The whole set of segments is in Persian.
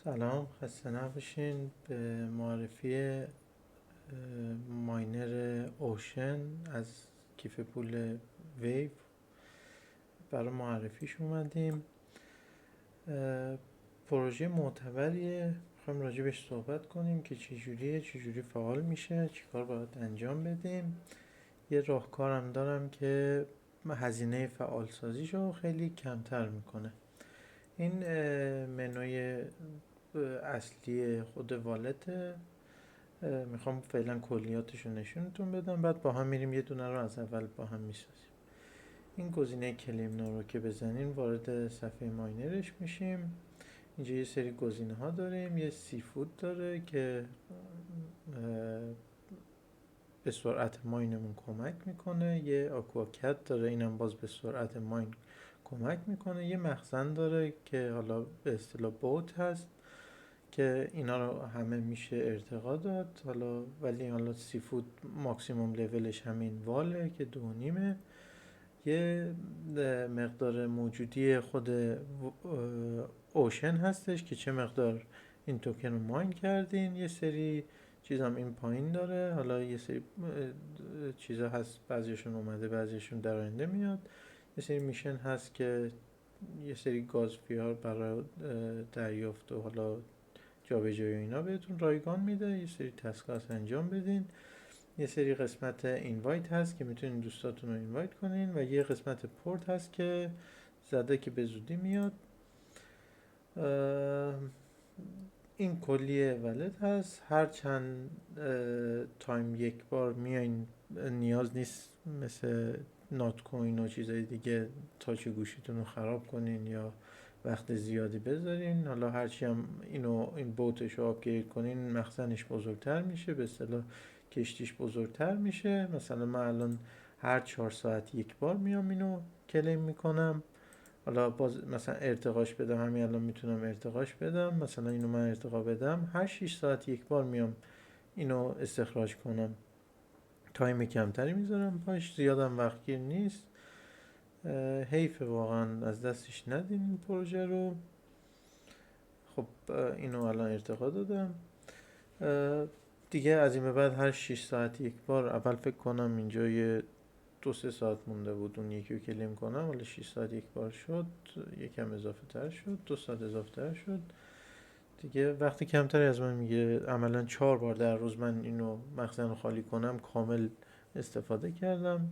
سلام، خسته نباشین. به معرفی ماینر اوشن از کیف پول ویو برای معرفیش اومدیم. پروژه معتبریه، میخوایم راجبش صحبت کنیم که چجوری فعال میشه، چیکار باید انجام بدیم. یه راهکارم دارم که هزینه فعال سازیشو خیلی کمتر میکنه. این منوی اصلی خود والته. میخوام فعلا کلیاتش رو نشونتون بدم، بعد با هم میریم یه دونه رو از اول با هم میسازیم. این گزینه کلیم نو رو که بزنین وارد صفحه ماینرش میشیم. اینجا یه سری گزینه ها داریم. یه سی فود داره که به سرعت ماینمون کمک میکنه. یه آکواکت داره، اینم باز به سرعت ماین کمک میکنه. یه مخزن داره که حالا به اصطلاح بوت هست که اینا رو همه میشه ارتقا داد. ولی سی فود ماکسیموم لولش همین واله که 2.5. یه مقدار موجودی خود اوشن هستش که چه مقدار این توکن رو ماین کردین. یه سری چیزام این پایین داره. حالا یه سری چیزا هست، بعضیشون اومده بعضیشون در آینده میاد. یه سری میشن هست که یه سری گاز پیار برای دریافت و حالا جابجایی اینا بهتون رایگان میده. یه سری تسکات انجام بدین. یه سری قسمت اینوایت هست که میتونین دوستاتون رو اینوایت کنین و یه قسمت پورت هست که زده که به زودی میاد. این کلیه ولت هست. هر چند تایم یک بار میاین، نیاز نیست مثل نات کوین و چیزای دیگه تاچ گوشیتون رو خراب کنین یا وقت زیادی بذارین. حالا هرچی هم این بوتش رو آپگرید کنین مخزنش بزرگتر میشه، به اصطلاح کشتیش بزرگتر میشه. مثلا من الان هر 4 ساعت یک بار میام اینو کلیم میکنم. حالا باز مثلا ارتقاش بدم، همین الان میتونم ارتقاش بدم. مثلا اینو من ارتقا بدم، هر 6 ساعت یک بار میام اینو استخراج کنم. تایم کمتری میذارم باش، زیادم وقتگیر نیست. حیف واقعا از دستش ندین این پروژه رو. خب اینو الان ارتقا دادم. دیگه از این به بعد هر 6 ساعت یک بار، اول فکر کنم اینجا یه 2-3 ساعت مونده بود اون یکی رو کلیم کنم، ولی 6 ساعت یک بار شد. یکم اضافه تر شد، 2 ساعت اضافه تر شد. دیگه وقتی کمتری از من میگه. عملا 4 بار در روز من اینو مخزن رو خالی کنم کامل استفاده کردم.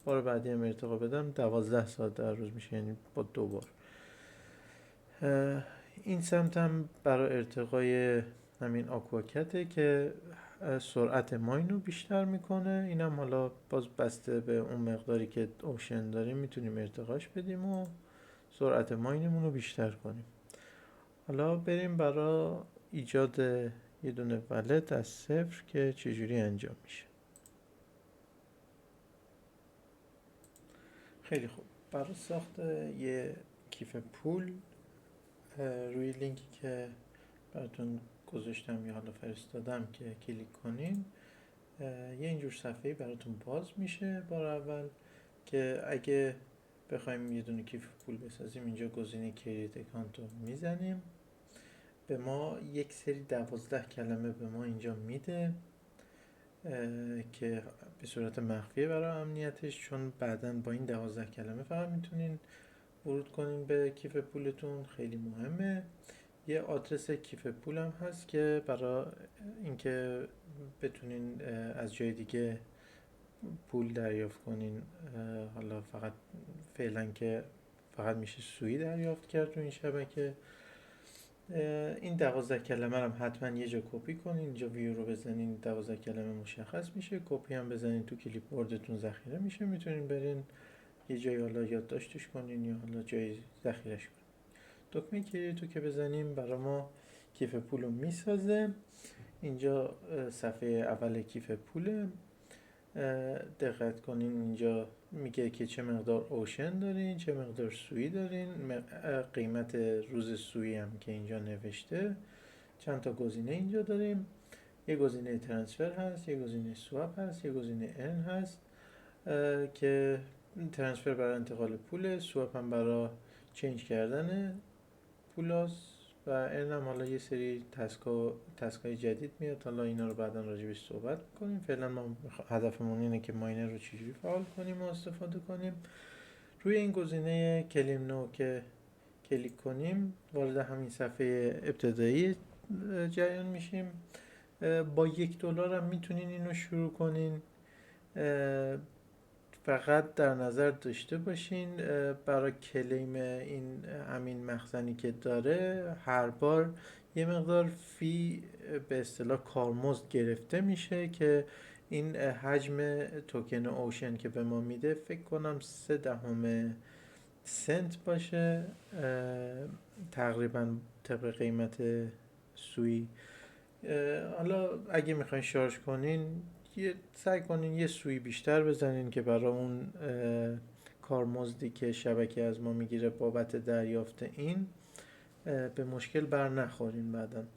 بار بعدی هم ارتقا بدم 12 ساعت در روز میشه، یعنی با 2 بار. این سمت هم برای ارتقای همین آکواکته که سرعت ماین رو بیشتر میکنه. اینم حالا باز بسته به اون مقداری که اوشن داریم میتونیم ارتقاش بدیم و سرعت ماینمون رو بیشتر کنیم. حالا بریم برای ایجاد یه دونه ولت از صفر که چجوری انجام میشه. خیلی خوب. برای ساخت یه کیف پول روی لینکی که براتون گذاشتم یا حالا فرستادم که کلیک کنین، یه اینجور صفحه‌ای براتون باز میشه بار اول که اگه بخوایم یه دونه کیف پول بسازیم، اینجا گزینه کریت اکانت رو میزنیم. به ما یک سری 12 کلمه به ما اینجا میده که به صورت مخفیه برای امنیتش، چون بعداً با این 12 کلمه فقط میتونین ورود کنین به کیف پولتون. خیلی مهمه. یه آدرس کیف پولم هست که برای اینکه بتونین از جای دیگه پول دریافت کنین. حالا فقط فعلا که فقط میشه سوئی دریافت کرد تو این شبکه. این 12 کلمه رو حتما یه جا کپی کنین. اینجا ویو رو بزنین، 12 کلمه مشخص میشه. کپی هم بزنین تو کلیپ بوردتون ذخیره میشه. میتونین برین یه جای حالا یادداشتش کنین یا حالا جای ذخیره‌اش کنین. دکمه کریتو که بزنیم برای ما کیف پول رو میسازه. اینجا صفحه اول کیف پوله. دقت کنین اینجا میگه که چه مقدار اوشن دارین، چه مقدار سوئی دارین، قیمت روز سوئی هم که اینجا نوشته. چند تا گزینه اینجا داریم. یه گزینه ترانسفر هست، یه گزینه سواب هست، یه گزینه ارن هست که ترانسفر برای انتقال پوله، سواب هم برای چنج کردن پولاست و اینم حالا یه سری تسکای جدید میاد، حالا اینا رو بعدا راجبش صحبت کنیم. فعلا ما هدفمون اینه که ماینر رو چجوری فعال کنیم و استفاده کنیم. روی این گزینه کلیم نو که کلیک کنیم وارد همین صفحه ابتدایی جریان میشیم. با $1 هم میتونین اینو شروع کنین. فقط در نظر داشته باشین برای کلیم این همین مخزنی که داره هر بار یه مقدار فی به اصطلاح کارمزد گرفته میشه که این حجم توکن اوشن که به ما میده فکر کنم 0.3 سنت باشه تقریبا طبق قیمت سویی. حالا اگه میخواین شارژ کنین سعی کنین یه سویی بیشتر بزنین که برای اون کارمزدی که شبکه از ما میگیره بابت دریافت این به مشکل بر نخورین بعدن.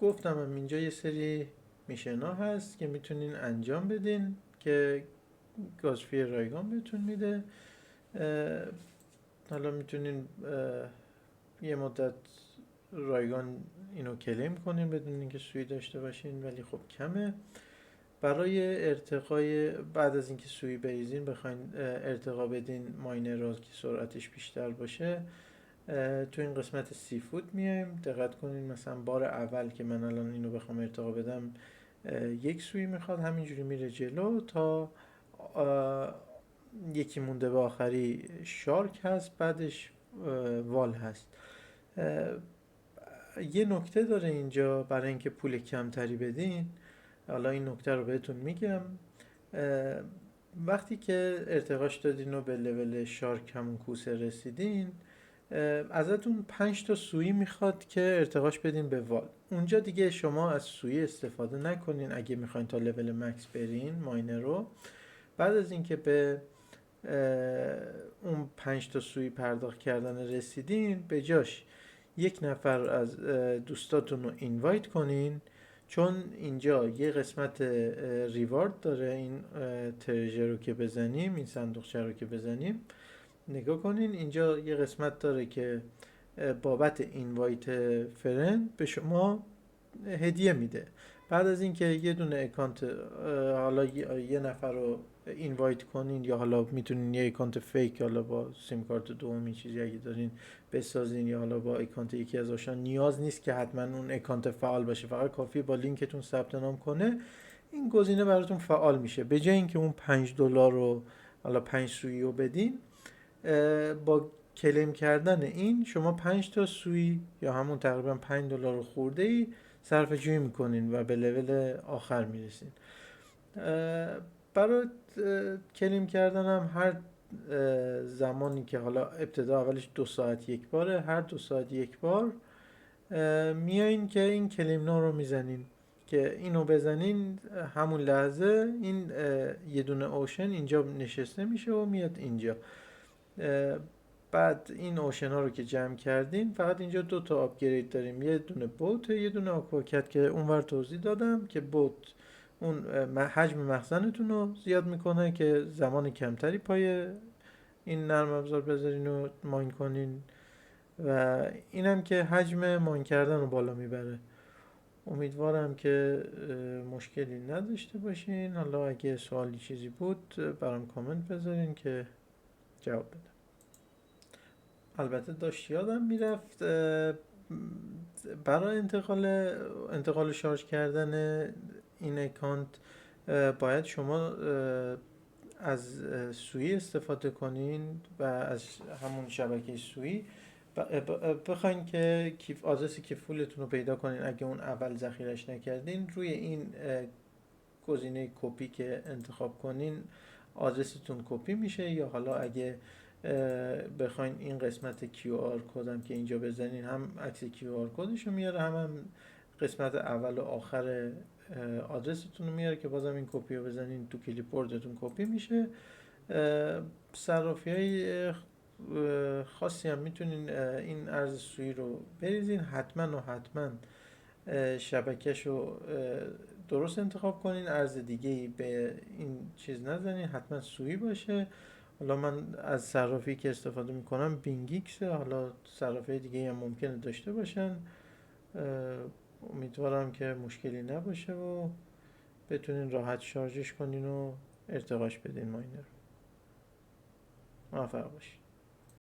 گفتم هم اینجا یه سری میشن ها هست که میتونین انجام بدین که گازفی رایگان بهتون میده. حالا میتونین یه مدت رایگان اینو کلیم کنین بدون اینکه سویی داشته باشین، ولی خب کمه. برای ارتقای بعد از اینکه سویی بریزین بخواین ارتقا بدین ماینر رو که سرعتش بیشتر باشه، تو این قسمت سی فوت میایم. دقت کنین مثلا بار اول که من الان اینو بخوام ارتقا بدم 1 سویی میخواد، همینجوری میره جلو تا یکی مونده به آخری شارک هست، بعدش وال هست. یه نکته داره اینجا برای اینکه پول کمتری بدین، حالا این نکته رو بهتون میگم. وقتی که ارتقاش دادین و به لول شارک همون کوسه رسیدین، ازتون 5 تا سویی میخواد که ارتقاش بدین به وال. اونجا دیگه شما از سویی استفاده نکنین اگه میخواین تا لول مکس برین ماینر رو. بعد از اینکه به اون 5 تا سویی پرداخت کردن رسیدین، به جاش یک نفر از دوستاتون رو اینوایت کنین، چون اینجا یه قسمت ریوارد داره. این ترژر رو که بزنیم، این صندوقچه رو که بزنیم، نگاه کنین اینجا یه قسمت داره که بابت اینوایت فرند به شما هدیه میده. بعد از اینکه یه دونه اکانت حالا یه نفر رو اینوایت کنین، یا حالا میتونین یه اکانت فیک حالا با سیم کارت دومی چیزی اگه دارین بسازین، یا حالا با اکانت یکی از آشنا. نیاز نیست که حتما اون اکانت فعال باشه، فقط کافیه با لینکتون ثبت نام کنه، این گزینه براتون فعال میشه. به جای اینکه اون $5 رو حالا 5 سویی رو بدین، با کلیم کردن این شما 5 تا سویی یا همون تقریبا $5 خورده ای صرفه جویی میکنین و به لول آخر میرسین. برای کلیم کردن هم هر زمانی که حالا ابتدا اولش 2 ساعت یک باره، هر 2 ساعت یک بار میایین که این کلیم نو رو میزنین، که اینو بزنین همون لحظه این یه دونه اوشن اینجا نشسته میشه و میاد اینجا. بعد این اوشن ها رو که جمع کردین، فقط اینجا 2 تا آپگرید داریم، یه دونه بوت، یه دونه آکواکت که اونور توضیح دادم که بوت اون حجم مخزنتون رو زیاد میکنه که زمان کمتری پای این نرم افزار بذارین و ماین کنین، و اینم که حجم ماین کردن رو بالا میبره. امیدوارم که مشکلی نداشته باشین. حالا اگه سوالی چیزی بود برام کامنت بذارین که جواب بدم. البته داشت یادم میرفت برای انتقال شارژ کردن این اکانت باید شما از سویی استفاده کنین و از همون شبکه سویی بخواین که آدرس کیف پولتون رو پیدا کنین. اگه اون اول ذخیرش نکردین، روی این گزینه کپی که انتخاب کنین آدرستون کپی میشه، یا حالا اگه بخواین این قسمت QR کدم که اینجا بزنین، هم عکس QR کدش رو میاره، هم قسمت اول و آخر آدرستون رو میاره که بازم این کپی رو بزنین تو کلیپبوردتون کپی میشه. صرافی های خاصی هم میتونین این ارز سویی رو بریزین. حتما شبکه‌ش رو درست انتخاب کنین، ارز دیگه ای به این چیز نزنین، حتما سویی باشه. حالا من از صرافی که استفاده میکنم بینگیکس، حالا صرافی دیگه هم ممکنه داشته باشن. امیدوارم که مشکلی نباشه و بتونین راحت شارژش کنین و ارتقاش بدین ماینر. موفق باشین.